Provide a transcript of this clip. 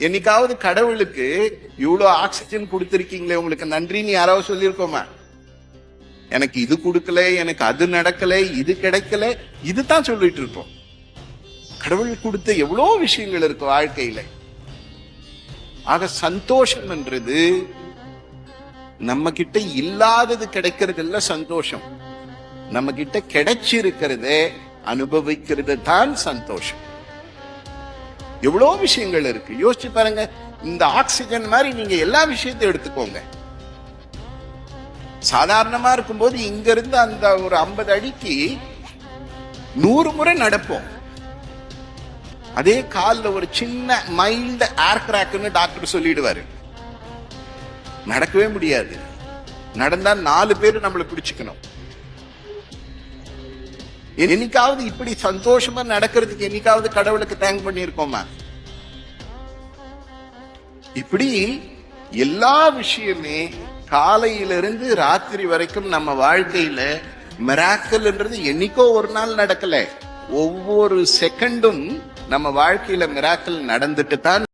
என்னைக்காவது கடவுளுக்கு இவ்வளவு ஆக்சிஜன் கொடுத்திருக்கீங்களே உங்களுக்கு நன்றின்னு யாராவது சொல்லியிருக்கோமா? எனக்கு இது கொடுக்கல, எனக்கு அது நடக்கல, இது கிடைக்கல, இதுதான் சொல்லிட்டு இருப்போம். கடவுள் கொடுத்த எவ்வளவு விஷயங்கள் இருக்கு வாழ்க்கையில. ஆக சந்தோஷம் என்றது நம்ம கிட்ட இல்லாதது கிடைக்கிறது இல்ல சந்தோஷம். நம்ம கிட்ட கிடைச்சிருக்கிறத அனுபவிக்கிறது தான் சந்தோஷம். எவ்வளவு விஷயங்கள் இருக்கு, யோசிச்சு பாருங்க. இந்த ஆக்சிஜன் மாதிரி நீங்க எல்லா விஷயத்தையும் எடுத்துக்கோங்க. சாதாரணமா இருக்கும்போது இங்க இருந்து அந்த ஒரு 50 அடிக்கு 100 முறை நடப்போம். அதே காலில் ஒரு சின்ன மைல்டு ஏர் கிராக்னு டாக்டர் சொல்லிடுவாரு, நடக்கவே முடியாது. நடந்தா 4 பேர் நம்மளை பிடிச்சுக்கணும். என்னைக்காவது இப்படி சந்தோஷமா நடக்கிறதுக்கு என்னைக்காவது கடவுளுக்கு தேங்க் பண்ணியிருக்கோமா? இப்படி எல்லா விஷயமே காலையிலிருந்து ராத்திரி வரைக்கும் நம்ம வாழ்க்கையில மிராக்கிள்ன்றது என்னைக்கோ ஒரு நாள் நடக்கல. ஒவ்வொரு செகண்டும் நம்ம வாழ்க்கையில மிராக்கிள் நடந்துட்டு தான்